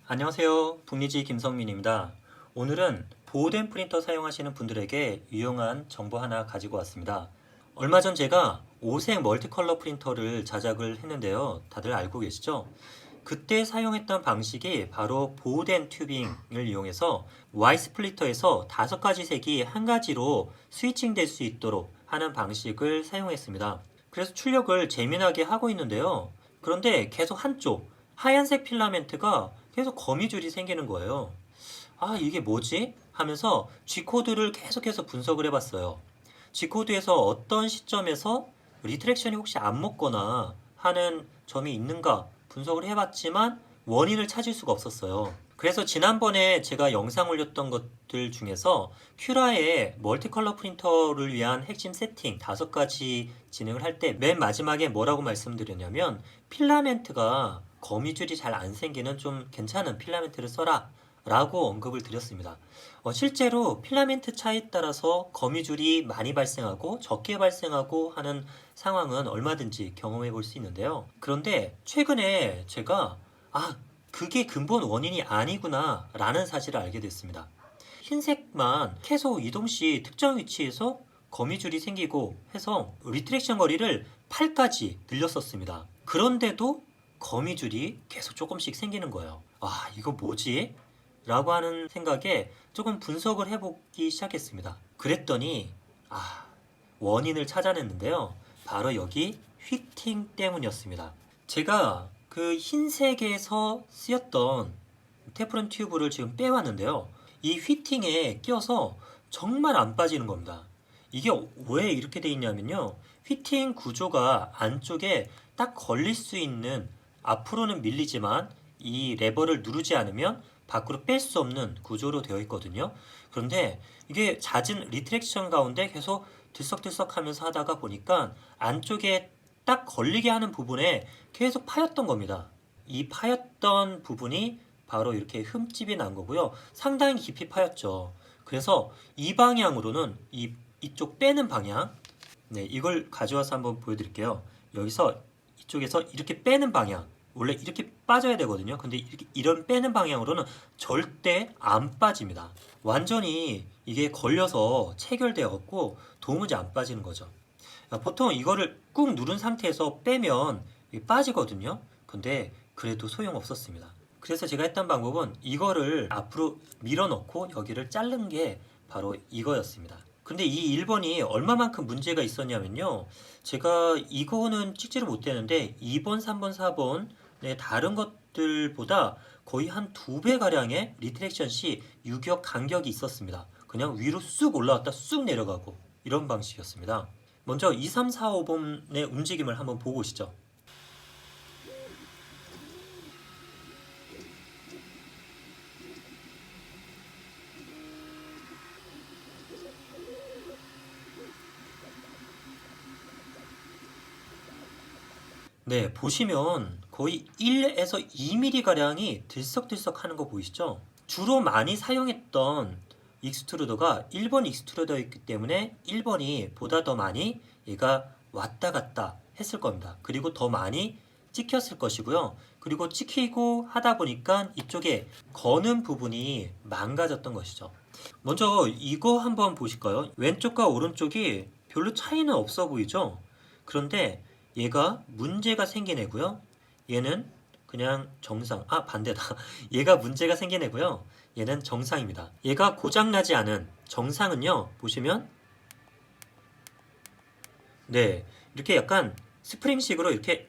안녕하세요. 북리지 김성민입니다. 오늘은 보호된 프린터 사용하시는 분들에게 유용한 정보 하나 가지고 왔습니다. 얼마 전 제가 오색 멀티컬러 프린터를 제작을 했는데요. 다들 알고 계시죠? 그때 사용했던 방식이 바로 보호된 튜빙을 이용해서 Y 스플리터에서 5가지 색이 한 가지로 스위칭 될 수 있도록 하는 방식을 사용했습니다. 그래서 출력을 재미나게 하고 있는데요. 그런데 계속 한쪽 하얀색 필라멘트가 계속 거미줄이 생기는 거예요. 아, 이게 뭐지? 하면서 G코드를 계속해서 분석을 해봤어요. G코드에서 어떤 시점에서 리트랙션이 혹시 안 먹거나 하는 점이 있는가 분석을 해봤지만 원인을 찾을 수가 없었어요. 그래서 지난번에 제가 영상 올렸던 것들 중에서 큐라의 멀티컬러 프린터를 위한 핵심 세팅 5가지 진행을 할 때 맨 마지막에 뭐라고 말씀드렸냐면 필라멘트가 거미줄이 잘 안 생기는 좀 괜찮은 필라멘트를 써라 라고 언급을 드렸습니다. 실제로 필라멘트 차이에 따라서 거미줄이 많이 발생하고 적게 발생하고 하는 상황은 얼마든지 경험해 볼 수 있는데요. 그런데 최근에 제가 그게 근본 원인이 아니구나 라는 사실을 알게 됐습니다. 흰색만 계속 이동 시 특정 위치에서 거미줄이 생기고 해서 리트랙션 거리를 8까지 늘렸었습니다. 그런데도 거미줄이 계속 조금씩 생기는 거예요. 이거 뭐지? 라고 하는 생각에 조금 분석을 해보기 시작했습니다. 그랬더니 원인을 찾아냈는데요. 바로 여기 휘팅 때문이었습니다. 제가 그 흰색에서 쓰였던 테프론 튜브를 지금 빼왔는데요. 이 휘팅에 껴서 정말 안 빠지는 겁니다. 이게 왜 이렇게 돼 있냐면요. 휘팅 구조가 안쪽에 딱 걸릴 수 있는, 앞으로는 밀리지만 이 레버를 누르지 않으면 밖으로 뺄 수 없는 구조로 되어 있거든요. 그런데 이게 잦은 리트랙션 가운데 계속 들썩들썩 하면서 하다가 보니까 안쪽에 딱 걸리게 하는 부분에 계속 파였던 겁니다. 이 파였던 부분이 바로 이렇게 흠집이 난 거고요. 상당히 깊이 파였죠. 그래서 이 방향으로는 이쪽 빼는 방향, 이걸 가져와서 한번 보여드릴게요. 여기서 이쪽에서 이렇게 빼는 방향, 원래 이렇게 빠져야 되거든요. 근데 이런 빼는 방향으로는 절대 안 빠집니다. 완전히 이게 걸려서 체결되어 갖고 도무지 안 빠지는 거죠. 보통 이거를 꾹 누른 상태에서 빼면 빠지거든요. 근데 그래도 소용없었습니다. 그래서 제가 했던 방법은 이거를 앞으로 밀어넣고 여기를 자른 게 바로 이거였습니다. 근데 이 1번이 얼마만큼 문제가 있었냐면요. 제가 이거는 찍지를 못했는데 2번, 3번, 4번 다른 것들보다 거의 한 2배 가량의 리트랙션 시 유격 간격이 있었습니다. 그냥 위로 쑥 올라왔다 쑥 내려가고 이런 방식이었습니다. 먼저 2, 3, 4, 5번의 움직임을 한번 보고 오시죠. 네, 보시면 거의 1에서 2mm가량이 들썩들썩 하는 거 보이시죠? 주로 많이 사용했던 익스트루더가 1번 익스트루더였기 때문에 1번이 보다 더 많이 얘가 왔다 갔다 했을 겁니다. 그리고 더 많이 찍혔을 것이고요. 그리고 찍히고 하다 보니까 이쪽에 거는 부분이 망가졌던 것이죠. 먼저 이거 한번 보실까요? 왼쪽과 오른쪽이 별로 차이는 없어 보이죠? 그런데 얘가 문제가 생긴 애고요. 얘는 그냥 정상. 반대다. 얘가 문제가 생긴 애고요. 얘는 정상입니다. 얘가 고장나지 않은 정상은요. 보시면 이렇게 약간 스프링식으로 이렇게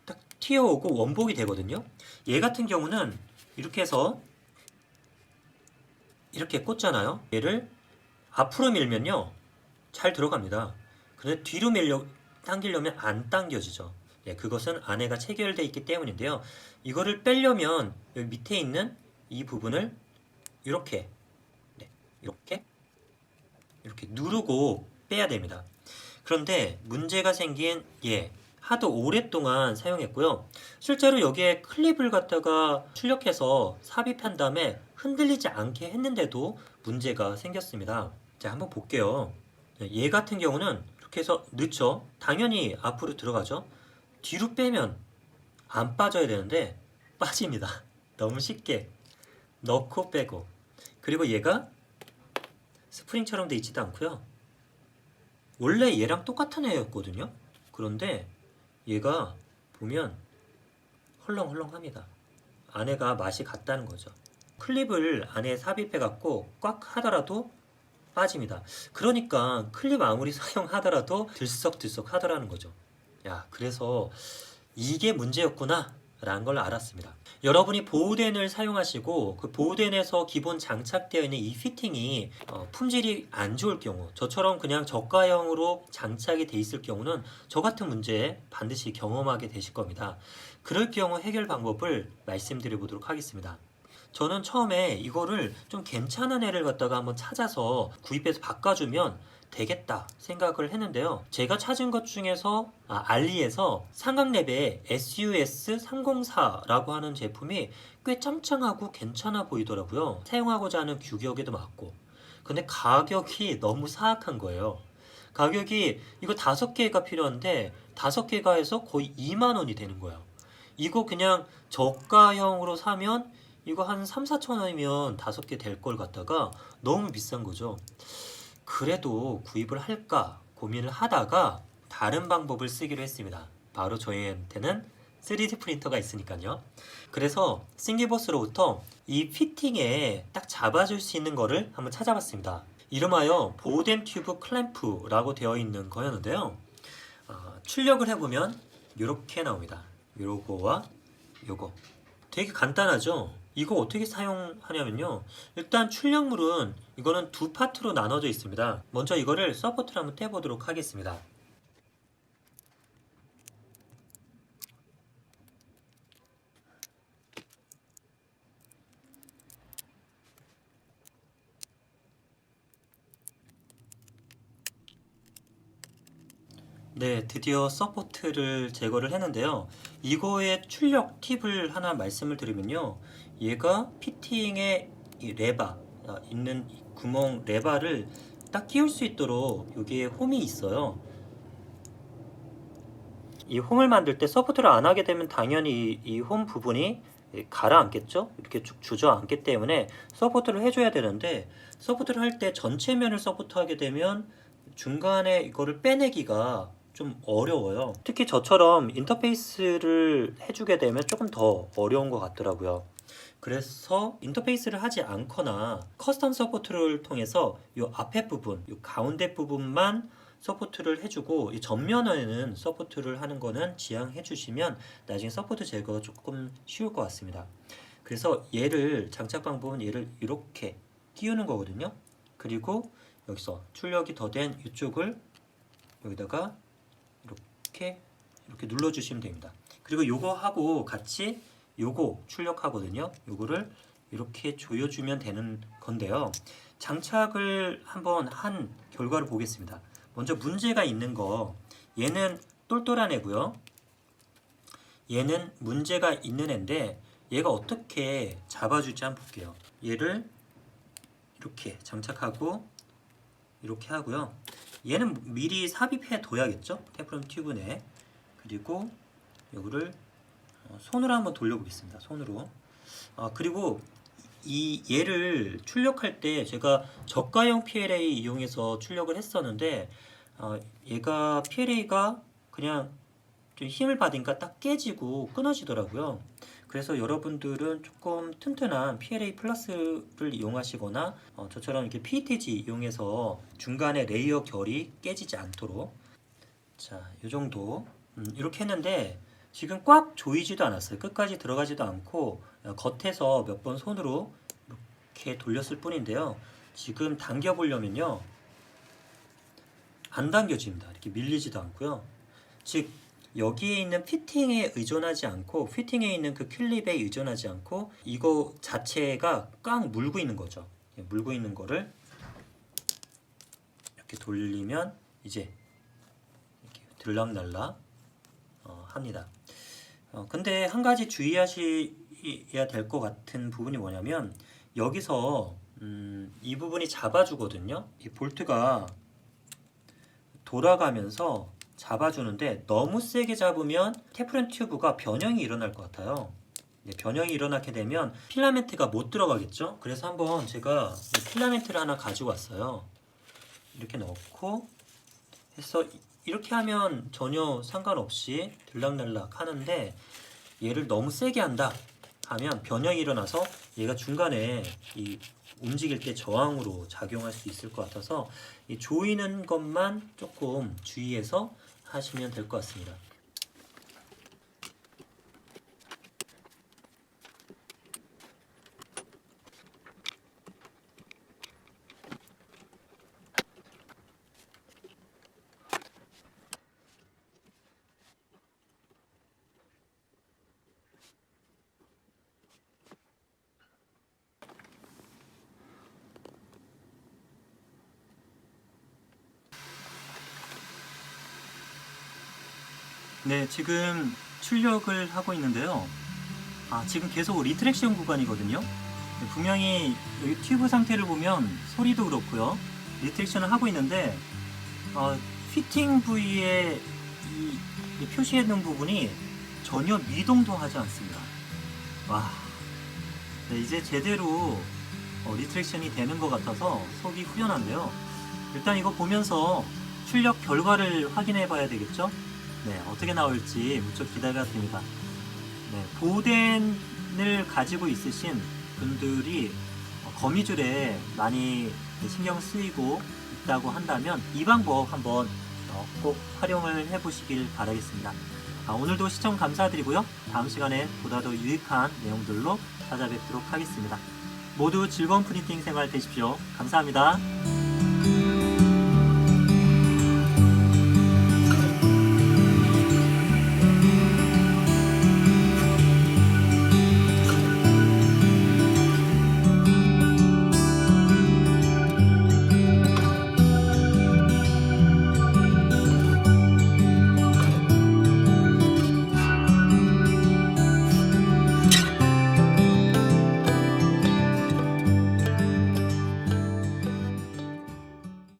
딱 튀어오고 원복이 되거든요. 얘 같은 경우는 이렇게 해서 이렇게 꽂잖아요. 얘를 앞으로 밀면요. 잘 들어갑니다. 근데 뒤로 당기려면 안 당겨지죠. 그것은 안에가 체결되어 있기 때문인데요. 이거를 빼려면 여기 밑에 있는 이 부분을 이렇게 이렇게 누르고 빼야 됩니다. 그런데 문제가 생긴 하도 오랫동안 사용했고요. 실제로 여기에 클립을 갖다가 출력해서 삽입한 다음에 흔들리지 않게 했는데도 문제가 생겼습니다. 자, 한번 볼게요. 얘 같은 경우는 이렇게 해서 넣죠. 당연히 앞으로 들어가죠. 뒤로 빼면 안 빠져야 되는데 빠집니다. 너무 쉽게 넣고 빼고, 그리고 얘가 스프링처럼 돼 있지도 않고요. 원래 얘랑 똑같은 애였거든요. 그런데 얘가 보면 헐렁헐렁합니다. 안에가 맛이 같다는 거죠. 클립을 안에 삽입해 갖고 꽉 하더라도 빠집니다. 그러니까 클립 아무리 사용하더라도 들썩들썩 하더라는 거죠. 야, 그래서 이게 문제였구나 라는 걸 알았습니다. 여러분이 보호덴을 사용하시고 그 보호덴에서 기본 장착되어 있는 이 피팅이 품질이 안 좋을 경우, 저처럼 그냥 저가형으로 장착이 돼 있을 경우는 저 같은 문제 반드시 경험하게 되실 겁니다. 그럴 경우 해결 방법을 말씀드려 보도록 하겠습니다. 저는 처음에 이거를 좀 괜찮은 애를 갖다가 한번 찾아서 구입해서 바꿔주면 되겠다 생각을 했는데요. 제가 찾은 것 중에서 알리에서 삼각랩의 SUS304라고 하는 제품이 꽤 짱짱하고 괜찮아 보이더라고요. 사용하고자 하는 규격에도 맞고. 근데 가격이 너무 사악한 거예요. 가격이 이거 5개가 필요한데 5개가 해서 거의 2만 원이 되는 거예요. 이거 그냥 저가형으로 사면 이거 한 3, 4천 원이면 5개 될 걸 갖다가 너무 비싼 거죠. 그래도 구입을 할까 고민을 하다가 다른 방법을 쓰기로 했습니다. 바로 저희한테는 3D 프린터가 있으니까요. 그래서 싱기버스로부터 이 피팅에 딱 잡아줄 수 있는 거를 한번 찾아봤습니다. 이름하여 보덴 튜브 클램프라고 되어 있는 거였는데요. 출력을 해보면 이렇게 나옵니다. 요거와 요거. 되게 간단하죠? 이거 어떻게 사용하냐면요. 일단 출력물은 이거는 두 파트로 나눠져 있습니다. 먼저 이거를 서포트를 한번 떼보도록 하겠습니다. 네, 드디어 서포트를 제거를 했는데요. 이거의 출력 팁을 하나 말씀을 드리면요. 얘가 피팅에 이 레바 있는 이 구멍 레바를 딱 끼울 수 있도록 여기에 홈이 있어요. 이 홈을 만들 때 서포트를 안 하게 되면 당연히 이 홈 부분이 가라앉겠죠? 이렇게 쭉 주저앉기 때문에 서포트를 해줘야 되는데, 서포트를 할 때 전체 면을 서포트하게 되면 중간에 이거를 빼내기가 좀 어려워요. 특히 저처럼 인터페이스를 해주게 되면 조금 더 어려운 것 같더라고요. 그래서 인터페이스를 하지 않거나 커스텀 서포트를 통해서 이 앞에 부분, 이 가운데 부분만 서포트를 해주고 이 전면에는 서포트를 하는 거는 지양해 주시면 나중에 서포트 제거가 조금 쉬울 것 같습니다. 그래서 얘를 장착 방법은 얘를 이렇게 끼우는 거거든요. 그리고 여기서 출력이 더 된 이쪽을 여기다가 이렇게 눌러주시면 됩니다. 그리고 요거 하고 같이 요거 출력하거든요. 요거를 이렇게 조여주면 되는 건데요. 장착을 한번 한 결과를 보겠습니다. 먼저 문제가 있는 거, 얘는 똘똘한 애고요. 얘는 문제가 있는 애인데 얘가 어떻게 잡아줄지 한번 볼게요. 얘를 이렇게 장착하고 이렇게 하고요. 얘는 미리 삽입해 둬야겠죠? 테프론 튜브 내. 그리고 이거를 손으로 한번 돌려보겠습니다. 손으로. 그리고 얘를 출력할 때 제가 저가형 PLA 이용해서 출력을 했었는데 얘가 PLA가 그냥 좀 힘을 받으니까 딱 깨지고 끊어지더라고요. 그래서 여러분들은 조금 튼튼한 PLA 플러스를 이용하시거나 저처럼 이렇게 PETG 이용해서 중간에 레이어 결이 깨지지 않도록, 자, 이 정도 이렇게 했는데 지금 꽉 조이지도 않았어요. 끝까지 들어가지도 않고 겉에서 몇 번 손으로 이렇게 돌렸을 뿐인데요. 지금 당겨 보려면요, 안 당겨집니다. 이렇게 밀리지도 않고요. 즉 여기에 있는 피팅에 의존하지 않고, 피팅에 있는 그 클립에 의존하지 않고 이거 자체가 꽉 물고 있는 거죠. 물고 있는 거를 이렇게 돌리면 이제 이렇게 들락날락 합니다. 근데 한 가지 주의하셔야 될 것 같은 부분이 뭐냐면 여기서 이 부분이 잡아주거든요. 이 볼트가 돌아가면서 잡아주는데 너무 세게 잡으면 테프론 튜브가 변형이 일어날 것 같아요. 변형이 일어나게 되면 필라멘트가 못 들어가겠죠? 그래서 한번 제가 필라멘트를 하나 가지고 왔어요. 이렇게 넣고 해서 이렇게 하면 전혀 상관없이 들락날락 하는데, 얘를 너무 세게 한다 하면 변형이 일어나서 얘가 중간에 이 움직일 때 저항으로 작용할 수 있을 것 같아서 이 조이는 것만 조금 주의해서 하시면 될 것 같습니다. 네, 지금 출력을 하고 있는데요. 지금 계속 리트랙션 구간이거든요. 분명히 여기 튜브 상태를 보면 소리도 그렇고요. 리트랙션을 하고 있는데, 피팅 부위에 이 표시해 놓은 부분이 전혀 미동도 하지 않습니다. 와, 네, 이제 제대로 리트랙션이 되는 것 같아서 속이 후련한데요. 일단 이거 보면서 출력 결과를 확인해 봐야 되겠죠? 네, 어떻게 나올지 무척 기대가 됩니다. 네, 보덴을 가지고 있으신 분들이 거미줄에 많이 신경 쓰이고 있다고 한다면 이 방법 한번 꼭 활용을 해보시길 바라겠습니다. 오늘도 시청 감사드리고요. 다음 시간에 보다 더 유익한 내용들로 찾아뵙도록 하겠습니다. 모두 즐거운 프린팅 생활 되십시오. 감사합니다.